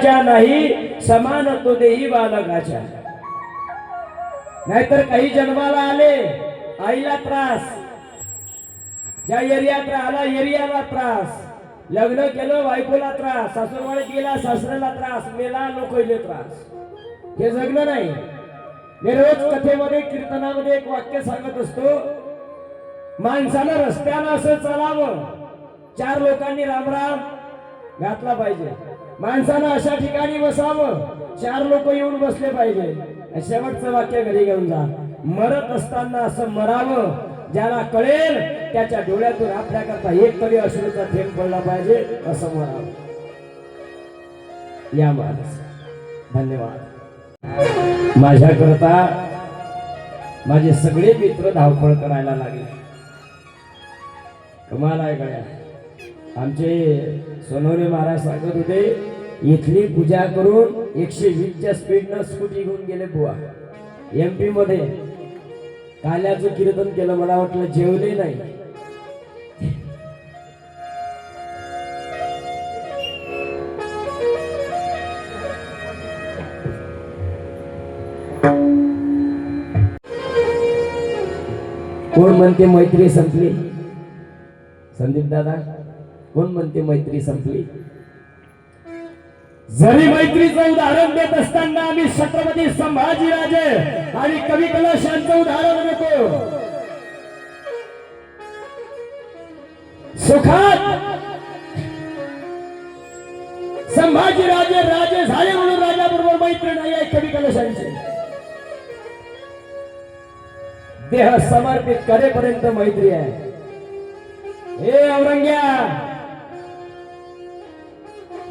बालकाच्या नाही समान तो देही बालकाच्या. नाहीतर काही जन्माला आले आईला त्रास, ज्या एरियात राहिला एरियाला त्रास, लग्न केलं बायकोला त्रास, सासूरवाडीत गेला सासऱ्याला त्रास, मेला लोकांना त्रास. हे जगणं नाही. मी रोज कथेमध्ये कीर्तनामध्ये एक वाक्य सांगत असतो, माणसानं रस्त्यानं असं चालावं, चार लोकांनी रामराम घातला पाहिजे. माणसानं अशा ठिकाणी बसावं, चार लोक येऊन बसले पाहिजे. शेवटचं वाक्य घरी घेऊन जा, मरत असताना असं मरावं ज्याला कळेल त्याच्या डोळ्यातून आपल्याकरता एक तरी अश्रूचा थेंब पडला पाहिजे, असं मरावं. या माणस धन्यवाद. माझ्याकरता माझे सगळे मित्र धावपळ करायला लागले. कमाल आहे गड्या. आमचे सोनवणे महाराज सांगत होते, इथली पूजा करून 120च्या स्पीडनं स्कूटी घेऊन गेले बुवा MP मध्ये. काल्याचं कीर्तन केलं, मला वाटलं जेवले नाही. कोण म्हणते मैत्री संपली? संदीप दादा, कोण म्हणते मैत्री संपली? जरी मैत्रीचं उदाहरण देत असताना आम्ही छत्रपती संभाजीराजे आणि कवी कलश यांचं उदाहरण देतो. सुखात संभाजीराजे राजे झाले म्हणून राजाबरोबर मैत्री नाही आहे कवी कलशांची. देह समर्पित करेपर्यंत मैत्री आहे. हे औरंग्या,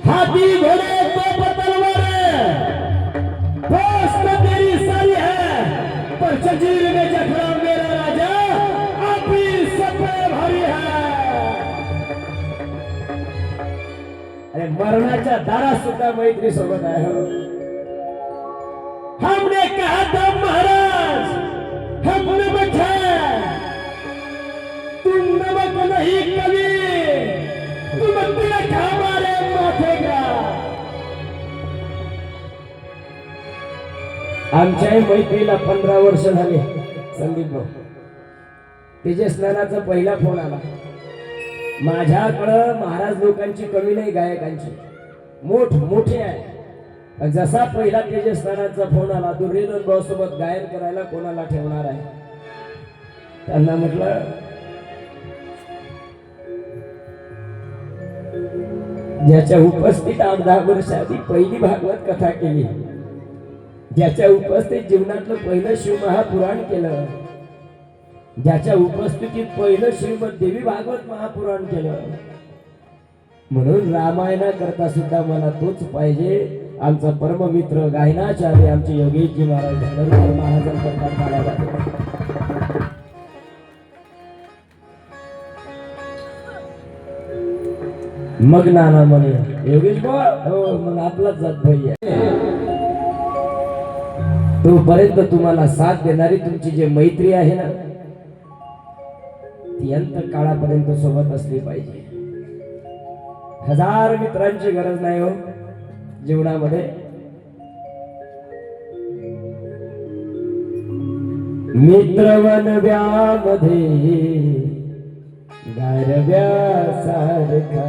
हाथी घोड़े तोप तलवार दोस्त तेरी सारी है, पर जंजीर में जकड़ा मेरा राजा आपी सब पे भारी है. अरे मरणाच्या दारात सुद्धा मैत्री सोबत आहे हो. हमने कहा था महाराज हम नमक है, तुम नमक नहीं कभी, तुम तिलक हमारे माथे का. आमच्या मैत्रीला 15 वर्ष झाले. संदीप भाऊ, तेजे स्नानाचा पहिला फोन आला. माझ्याकडं महाराज लोकांची कमी नाही, गायकांची मोठे आहे. जसा पहिला तेजस्नानाचा फोन आला, दुर्योधन भाऊ सोबत गायन करायला कोणाला ठेवणार आहे? त्यांना म्हटलं, ज्याच्या उपस्थित 8-10 वर्ष आधी पहिली भागवत कथा केली, ज्याच्या उपस्थित जीवनातलं पहिलं शिवमहापुराण केलं, ज्याच्या उपस्थितीत पहिलं श्रीमद देवी भागवत महापुराण केलं, म्हणून रामायणा करता सुद्धा मला तोच पाहिजे. आमचा परममित्र गायनाचार्य आमचे योगेशजी महाराज धनगर महाजन करतात मला. मग नाना म्हणे, योगेश भाऊ, हो मग आपलाच जात भाई आहे. तोपर्यंत तुम्हाला साथ देणारी तुमची जी मैत्री आहे ना, ती अंत काळापर्यंत सोबत असली पाहिजे. 1000 मित्रांची गरज नाही हो जीवनामध्ये. मित्रवनव्यामध्ये गारव्यासारखा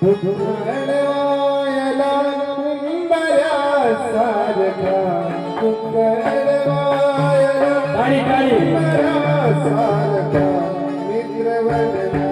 तुकडवायला कुंभारासारखा, तुकडवायला कुंभारासारखा मित्रवनव्यामध्ये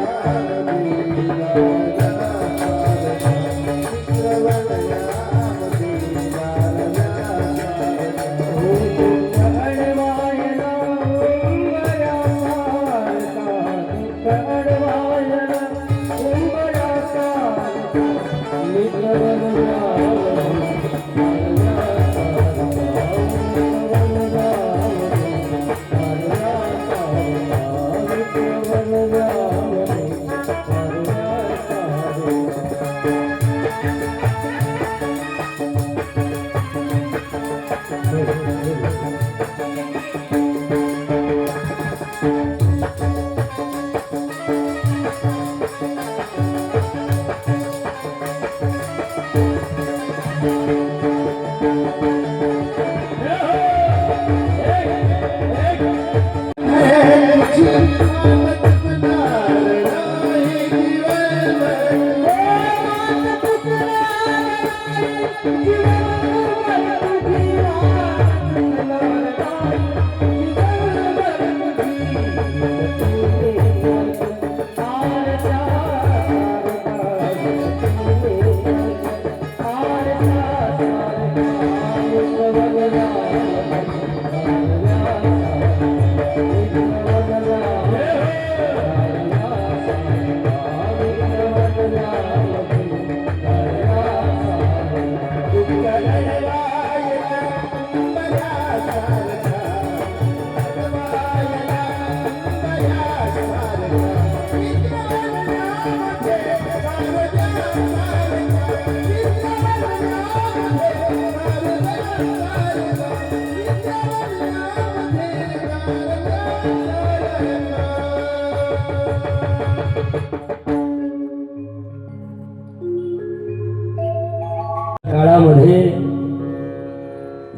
काळामध्ये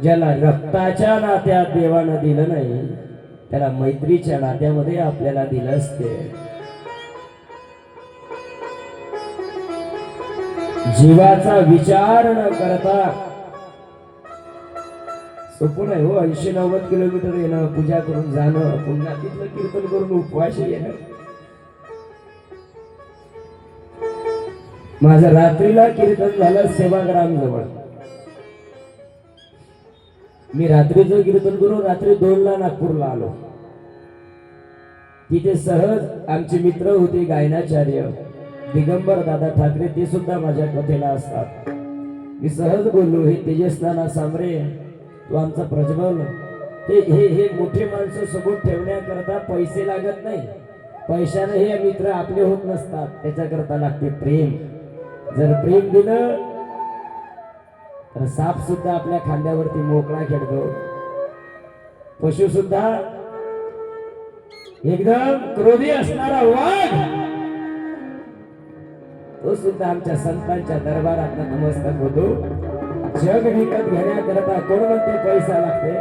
ज्याला रक्ताच्या नात्यात देवानं दिलं नाही त्याला मैत्रीच्या नात्यामध्ये आपल्याला दिलं असते. जीवाचा विचार न करता सोपं नाही हो. 80-90 किलोमीटर येणं, पूजा करून जाणं, पुन्हा तिथलं कीर्तन करून उपवाशी येणं. माझं रात्रीला कीर्तन झालं सेवाग्राम जवळ. मी रात्रीचं कीर्तन करून रात्री 2ला नागपूरला आलो. तिथे सहज आमचे मित्र होते गायनाचार्य दिगंबर दादा ठाकरे, ते सुद्धा माझ्या कथेला असतात. मी सहज बोललो, हे तेजस्नाना सामरे तू आमचा प्रज्वल, हे मोठे माणसं सोबत ठेवण्याकरता पैसे लागत नाही. पैशाने हे मित्र आपले होत नसतात, त्याच्याकरता लागते प्रेम. जर प्रेम दिलं तर साप सुद्धा आपल्या खांद्यावरती मोकळा खेळतो. पशु सुद्धा एकदम क्रोधी असणारा वाघ तो सुद्धा आमच्या संतांच्या दरबारात नमस्कार होतो. जग विकत घेण्याकरता कोण म्हणते पैसा लागते,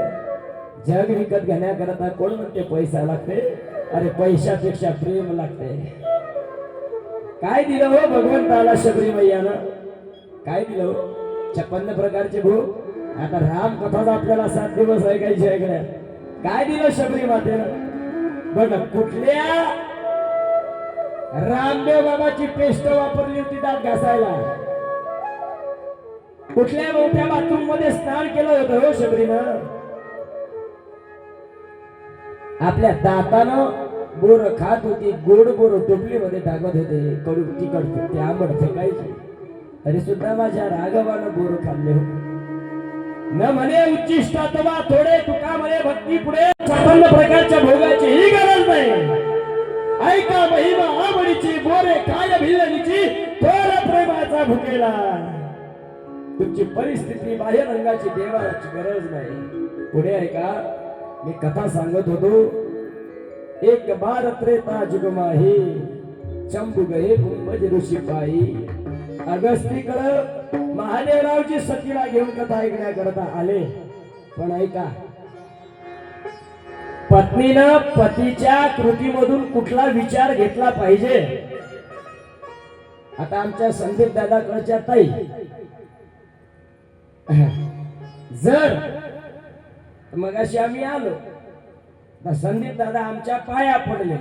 जग विकत घेण्याकरता कोण म्हणते पैसा लागते. अरे पैशापेक्षा प्रेम लागते. काय दिलं हो भगवंताला शबरी मैयानं, काय दिलं हो? 56 प्रकारचे भोग. आता राम कथाच आपल्याला 7 दिवस ऐकायची ऐकल्या. काय दिलं शबरी मातेनं बघ. कुठल्या रामदेव बाबाची पेस्ट वापरली होती दात घासायला, कुठल्या मोठ्या बाथरूम मध्ये स्नान केलं होतं हो शबरीनं. आपल्या दातानं बोर खात होती, गोड बोर टोपलीमध्ये टाकत होते, कडू तिखट ते आंबट फेकायचे. तरी सुद्धा माझ्या राघवानं बोर खाल्ले होते. न म्हणे उच्चिष्टातवा थोडे, तुका म्हणे भक्ती पुढे. 56 प्रकारच्या भोगाची ही गरज नाही. ऐका महिमा आवडीची, बोरे काय भिल्लनीची, थोर प्रेमाचा भुकेला. तुमची परिस्थिती बाह्य रंगाची देवाची गरज नाही. पुढे ऐका, मी कथा सांगत होतो. एक बार त्रेता जुगमाही, चंबू गहे कुंभज ऋषी पायी. अगस्तीकडे महादेवरावची सतीला घेऊन कथा ऐकण्याकरता आले. पण ऐका, पत्नीनं पतीच्या कृतीमधून कुठला विचार घेतला पाहिजे. आता आमच्या संदीप दादाकडच्या ताई जर मगाशी आम्ही आलो तर संदीप दादा आमच्या पाया पडले.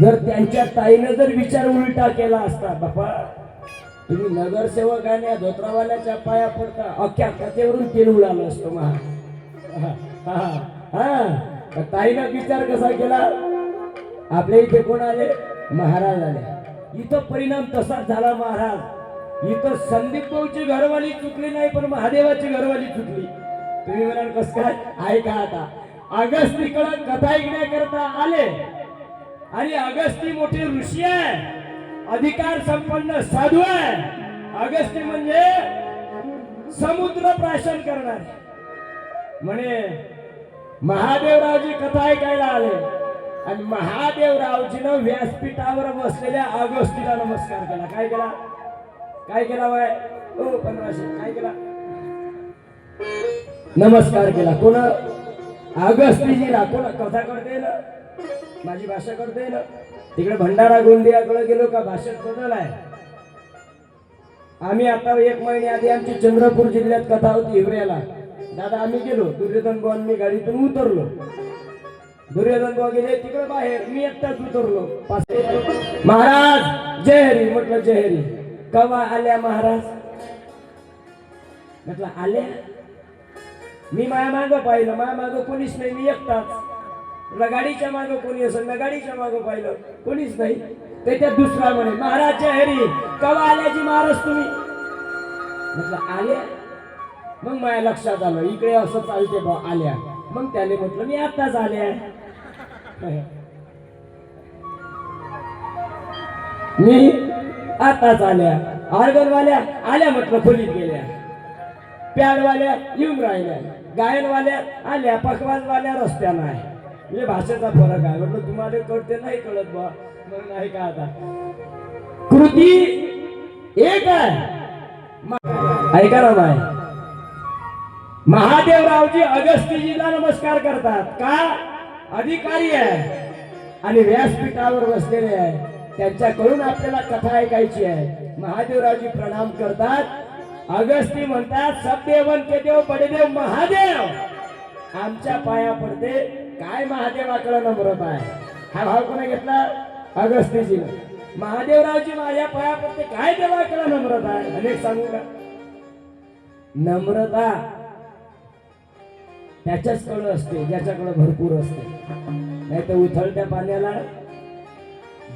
जर त्यांच्या ताईनं जर विचार उलटा केला असता, बापा तुम्ही नगरसेवक आणि धोत्रावाल्याच्या पाया पडता, अख्ख्या कथेवरून तेल उडालं असतो महा. ताईनं विचार कसा केला, आपल्या इथे कोण आले, महाराज आले. इथं परिणाम तसाच झाला महाराज. इथं संदीप भाऊची घरवाली चुकली नाही, पण महादेवाची घरवाली चुकली. तुम्ही म्हणाल कस काय, ऐका आता. अगस्तीकडे कथा ऐकण्याकरता आले आणि अगस्ती मोठे ऋषी आहे, अधिकार संपन्न साधू आहे. अगस्ती म्हणजे समुद्र प्राशन करणार. म्हणे महादेवरावजी कथा ऐकायला आले आणि महादेवरावजीनं व्यासपीठावर बसलेल्या अगस्तीला नमस्कार केला. काय केला, काय केला वय ओ 1500 काय केला, नमस्कार केला. कोण, अगस्तीजीला. कोण कथा करते ना, माझी भाषा करते ना. तिकडे भंडारा गोंदियाकडे गेलो का भाषेत बदल आहे. आम्ही आता 1 महिन्याआधी आमची चंद्रपूर जिल्ह्यात कथा होती हिवऱ्याला. दादा आम्ही गेलो, दुर्योधन भाऊ मी गाडीतून उतरलो. दुर्योधन भाऊ गेले तिकडे बाहेर, मी एकटाच उतरलो. महाराज जय हरी. म्हटलं जय हरी. कवा आल्या महाराज, म्हटलं आल्या. मी माया मागं पाहिलं, माया मागं कोणीच नाही, मी एकटाच. गाडीच्या मागं कोणी असेल ना, गाडीच्या मागं पाहिलं कोणीच नाही. त्याच्यात दुसरा म्हणे महाराज जय हरी. कवा आल्याची महाराज तुम्ही, म्हटलं आल्या. मग माझ्या लक्षात आलं इकडे असं चालते बा, आल्या. मग त्याने म्हटलं मी आताच आल्या. मी आताच आल्या. ऑर्गनवाल्या आल्या, म्हटलं खोलीत गेल्या. प्याडवाल्या येऊन राहिल्या, गायनवाल्या आल्या, पखवाजवाल्या रस्त्यानं आहे. म्हणजे भाषेचा फरक आहे. म्हटलं तुम्हाला कळते नाही कळत बा. मग नाही का आता कृती एक आहे. ऐका ना माय, महादेवरावजी अगस्तीजीला नमस्कार करतात का? अधिकारी आहे आणि व्यासपीठावर बसलेले आहे, त्यांच्याकडून आपल्याला कथा ऐकायची आहे. महादेवरावजी प्रणाम करतात. अगस्ती म्हणतात सबदेवन के देव बडेदेव महादेव आमच्या पाया पडते. काय महादेवाकडे नम्रता आहे. हा भाव कोणा घेतला? अगस्तीजीने. महादेवरावजी माझ्या पाया पडते, काय देवाकडे नम्रता आहे. अनेक सांगू का? नम्रता त्याच्याच कडे असते ज्याच्याकडे भरपूर असते. नाही तर उथळत्या पाण्याला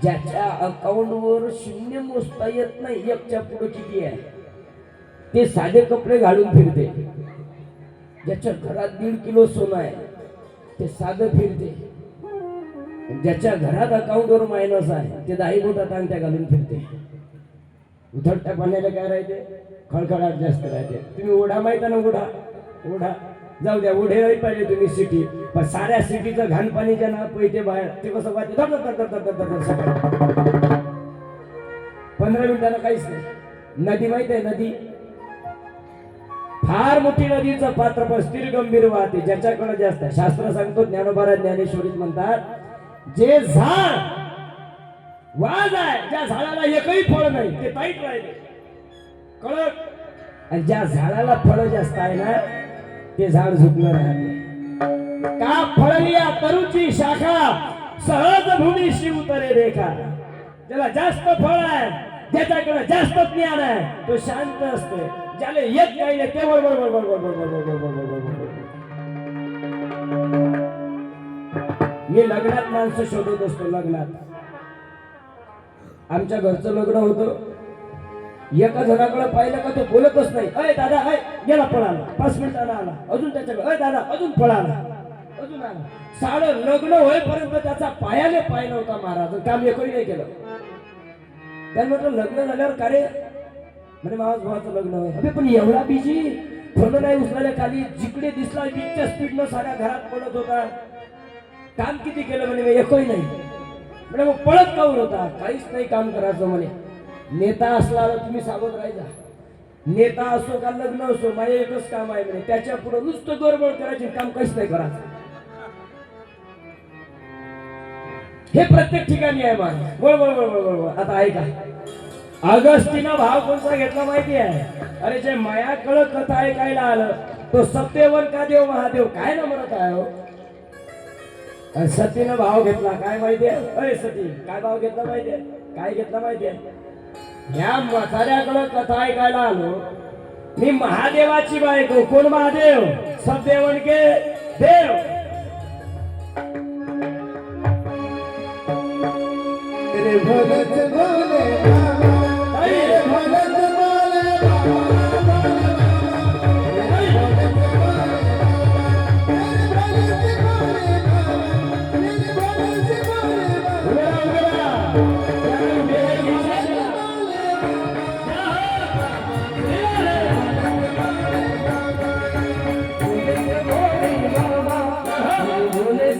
ज्याच्या अकाउंटवर शून्य मोजता येत नाही, एकच्या पुढे किती आहे, ते साधे कपडे घालून फिरते. ज्याच्या घरात 1.5 किलो सोनं आहे ते साधं फिरते. ज्याच्या घरात अकाउंटवर मायनस आहे ते 10 बोटात अंगठ्या घालून फिरते. उथळत्या पाण्याला काय राहते? खळखळाट जास्त राहते. तुम्ही ओढा माहिती ना? ओढा जाऊ द्या, ओढे नाही पाहिजे तुम्ही सिटी, पण साऱ्या सिटीचं घाण पाणीच्या ना पैसे बाहेर ते कसं पाहिजे? 15 मिनिटांना काहीच नाही. नदी माहिती आहे? नदी फार मोठी, नदीचं पात्र पण स्थिर गंभीर वाहते ज्याच्याकडे जास्त. शास्त्र सांगतो, ज्ञानोबा ज्ञानेश्वरीत म्हणतात, जे झाड वाज आहे ज्या झाडाला एकही फळ नाही ते ताईत राहिले कळत, आणि ज्या झाडाला फळ जास्त आहे ना ते झाड झुकलं राहते. का फळलिया तरुची शाखा सहज भूमीशी उतरे रेखा. ज्याला जास्त फळ आहे, ज्याच्याकडे जास्त ज्ञान आहे तो शांत असतो. ज्याला येत काही नाही ते मी लग्नात माणसं शोधत असतो. लग्नात आमच्या घरचं लग्न होतं. एका जणाकडे पाहिलं का तो बोलतच नाही. अय दादा, अय गेला पळाला, 5 मिनिटांना आला. अजून त्याच्याकडे, अय दादा अजून पळाला, अजून आला. साडं लग्न होईपर्यंत त्याचा पायाने पाय नव्हता महाराज, काम एकही नाही केलं. त्यानं म्हटलं लग्न झाल्यावर का रे? म्हणजे माझ्या भावाचं लग्न होय. अबे पण एवढा बिजी, फोन नाही उचलायला. खाली जिकडे दिसला बीचच्या स्पीडनं साऱ्या घरात पडत होता. काम किती केलं म्हणे? एकही नाही. म्हणजे मग पळत काऊन होता? काहीच नाही काम करायचं म्हणे. नेता असला तुम्ही सावध राहायचा. नेता असो का लग्न असो, माझे एकच काम आहे म्हणे, त्याच्या पुढे नुसतं गडबड करायचे, काम काहीच नाही करायचं. हे प्रत्येक ठिकाणी आहे मान. बळ आता ऐका, अगस्तीनं भाव कोणता घेतला माहिती आहे? अरे जे मायाकडं कथा ऐकायला आलं तो सत्यवन का देव महादेव काय नम्रता आहे हो. सतीनं भाव घेतला काय माहिती आहे? अरे सती काय भाव घेतला माहिती आहे? काय घेतला माहिती आहे? ह्या म्हाताऱ्याकडं कथा ऐकायला आलो मी, महादेवाची बायको. कोण महादेव? सत्यवन के देव. भगत बोले बोले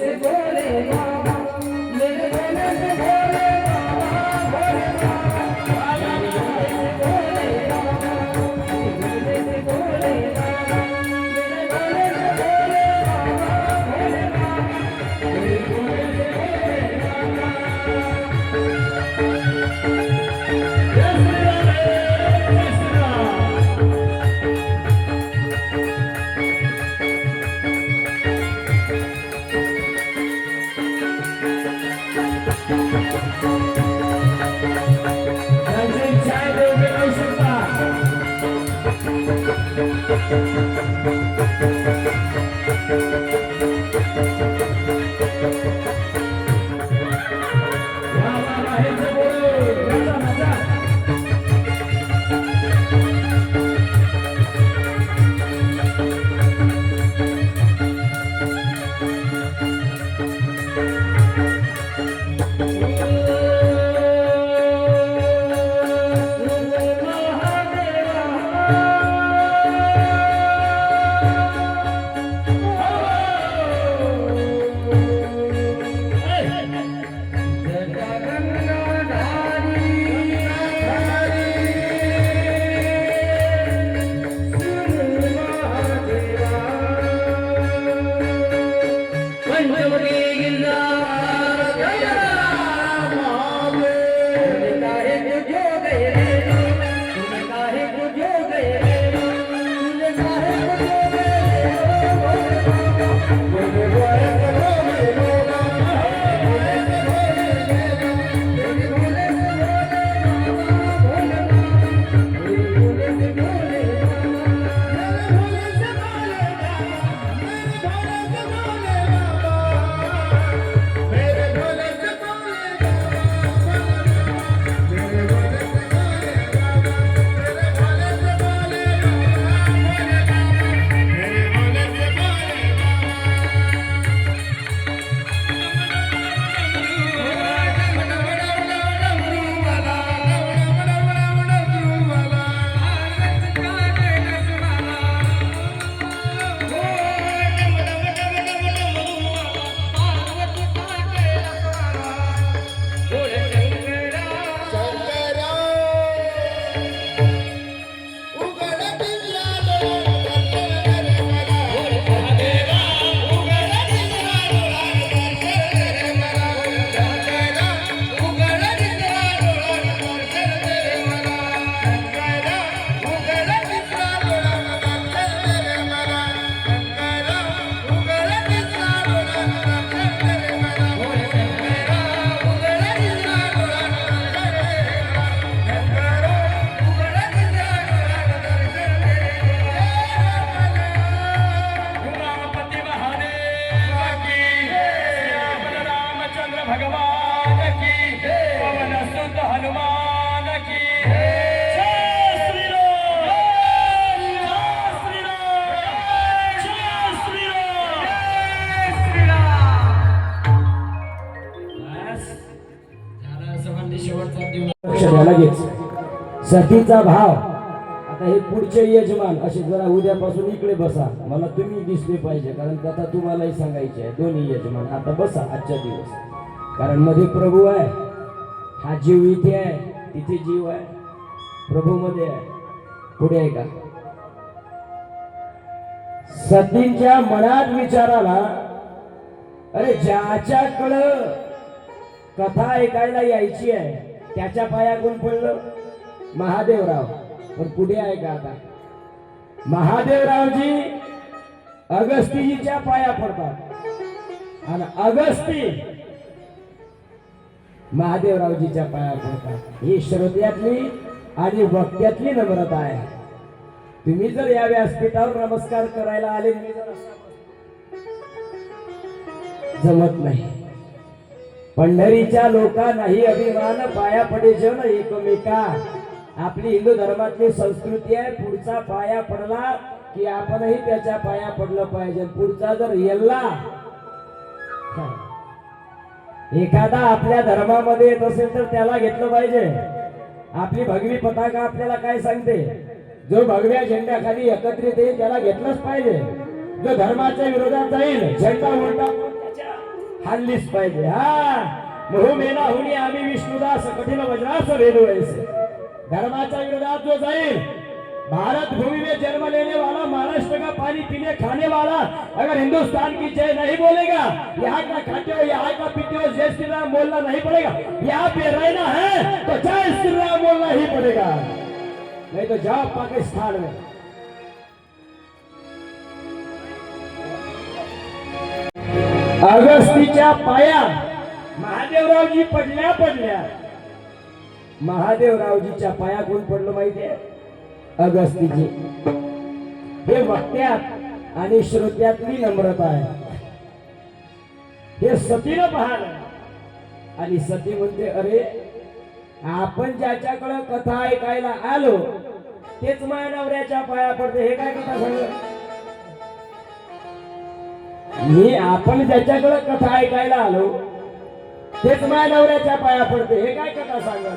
सतीचा भाव. आता हे पुढचे यजमान असे जरा उद्यापासून इकडे बसा, मला तुम्ही दिसले पाहिजे, कारण कथा तुम्हालाही सांगायची आहे. दोन्ही यजमान आता बसा आजच्या दिवस, कारण मध्ये प्रभू आहे. हा जीव इथे आहे, तिथे जीव आहे, प्रभू मध्ये आहे. पुढे आहे का? सतींच्या मनात विचाराला, अरे ज्याच्याकडं कथा ऐकायला यायची आहे त्याच्या पाया कोण पडलं? महादेवराव. पण पुढे आहे का? आता महादेवरावजी अगस्तीजीच्या पाया पडतात आणि अगस्ती महादेवरावजीच्या पाया पडतात. ही श्रोत्यातली आणि वक्त्यातली नम्रता आहे. तुम्ही जर या व्यासपीठावर नमस्कार करायला आले, मी जर जमत नाही. पंढरीच्या लोकांनाही अभिमान पाया पडे जन एकमेका. आपली हिंदू धर्मातली संस्कृती आहे, पुढचा पाया पडला की आपणही त्याच्या पाया पडलं पाहिजे. पुढचा जर येल्ला, एखादा आपल्या धर्मामध्ये येत असेल तर त्याला घेतलं पाहिजे. आपली भगवी पताका आपल्याला काय सांगते? जो भगव्या झेंड्याखाली एकत्रित येईल त्याला घेतलंच पाहिजे. जो धर्माच्या विरोधात जाईल, झेंडा उलटा हाणलीच पाहिजे. हा मोह मेना हुनी आम्ही विष्णुदास कठीण वज्रास वेदू ऐसे. धर्माच्या विरोधात जो जाईल, भारत भूमि में जन्म लेने वाला, महाराष्ट्र का पानी पीने खाने वाला, अगर हिंदुस्तान की जय नहीं बोलेगा, यहाँ का खाते हो यहाँ का पीते हो, जय श्री राम बोलना नहीं पड़ेगा. यहाँ पे रहना है तो जय श्री राम बोलना ही पड़ेगा, नहीं तो जाओ पाकिस्तान में. अगस्तीच्या पाया महादेवरावजी पडल्या. महादेवरावजीच्या पाया कोण पडलं माहितीये? अगस्तीजी. हे वक्त्यात आणि श्रोत्यातली नम्रता आहे. हे सतीनं पाहणं. आणि सती म्हणते, अरे आपण ज्याच्याकडे कथा ऐकायला आलो तेच माझ्या नवऱ्याच्या पाया पडते. हे काय कथा सांगलं? आपण ज्याच्याकडे कथा ऐकायला आलो तेच माझ्या नवऱ्याच्या पाया पडते. हे काय कथा सांगल?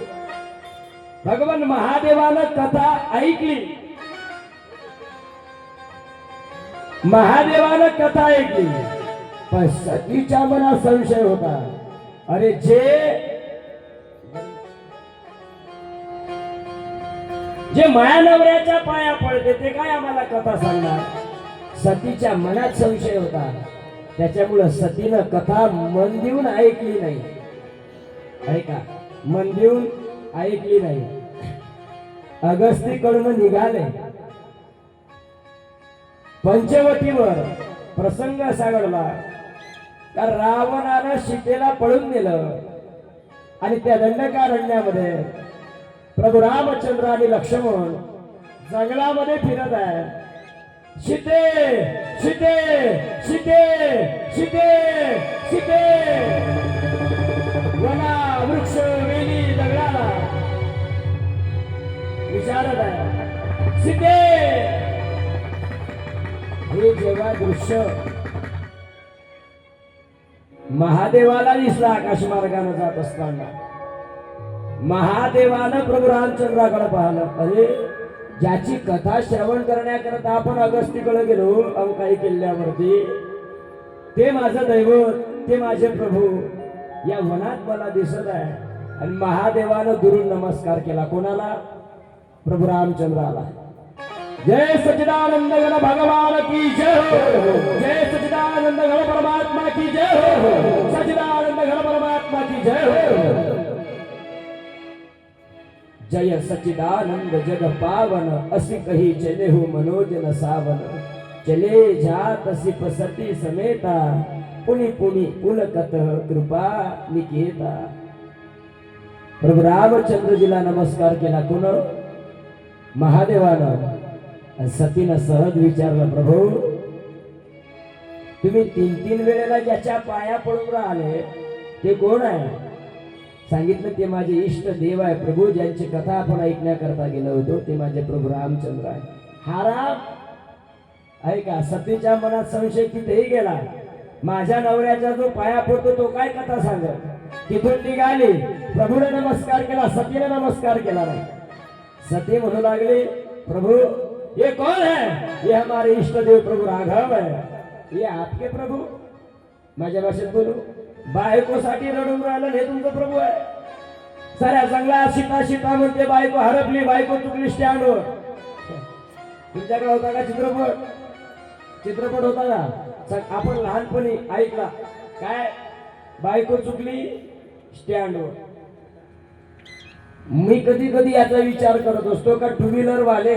भगवान महादेवानं कथा ऐकली. महादेवानं कथा ऐकली, पण सतीच्या मनात संशय होता. अरे जे माया नवऱ्याच्या पाया पडते ते काय आम्हाला कथा सांगणार? सतीच्या मनात संशय होता. त्याच्यामुळं सतीनं कथा मन देऊन ऐकली नाही. ऐका, मन देऊन ऐकली नाही. अगस्तीकडून निघाले. पंचवटीवर प्रसंग सागडला. रावणानं सीतेला पळून दिलं आणि त्या दंडकारण्यामध्ये प्रभू रामचंद्र आणि लक्ष्मण जंगलामध्ये फिरत आहे. सीते सीते सीते सीते सीते. वना वृक्ष वेली दगडाला विचारत आहे, सीते. हे जेव्हा दृश्य महादेवाला दिसला आकाश मार्गाने जात असताना, महादेवानं प्रभू रामचंद्राकडे पाहिलं. अरे ज्याची कथा श्रवण करण्याकरता आपण अगस्तीकडे गेलो अंकाई किल्ल्यावरती, ते माझं दैवत, ते माझे प्रभू या वनात मला दिसत आहे. आणि महादेवानं दुरून नमस्कार केला. कोणाला? प्रभू रामचंद्राला. जय सच्चिदानंद गण भगवान की जय हो. जय सच्चिदानंद गण परमात्मा की जय हो. सच्चिदानंद गण परमात्मा की जय हो. जय सच्चिदानंद जग पावन, असी कही चले हो मनोजन सावन. चले जात सिप सती समेता, पुनि पुनि पुलकत कृपा निकेता. प्रभू रामचंद्रजीला नमस्कार केला. कोण? महादेवानं. सतीनं सहज विचारलं, प्रभू तुम्ही 3-3 वेळेला ज्याच्या पाया पडून राहिले ते कोण आहे? सांगितलं, ते माझे इष्ट देव आहे प्रभू, ज्यांची कथा आपण ऐकण्याकरता गेलो होतो ते माझे प्रभू रामचंद्र आहे. हा राम ऐका, सतीच्या मनात संशय कितीही गेला, माझ्या नवऱ्याचा जो पाया पडतो तो काय कथा सांगत. तिथून निघाली, प्रभूने नमस्कार केला, सतीने नमस्कार केला नाही. सती म्हणू लागले, प्रभु ये कौन है? ये हमारे इष्ट देव प्रभु राघव है. ये आपके प्रभु? माझ्या भाषेत बोलू, बायकोसाठी रडून राहिलं हे तुमचं प्रभू आहे. साऱ्या जंगलात सीता सीता म्हणते, बायको हरपली, बायको चुकली स्टँडवर. तुमच्याकडे होता का चित्रपट? चित्रपट होता का? आपण लहानपणी ऐकला काय? बायको चुकली स्टँडवर. मी कधी कधी याचा विचार करत असतो का टू व्हीलर वाले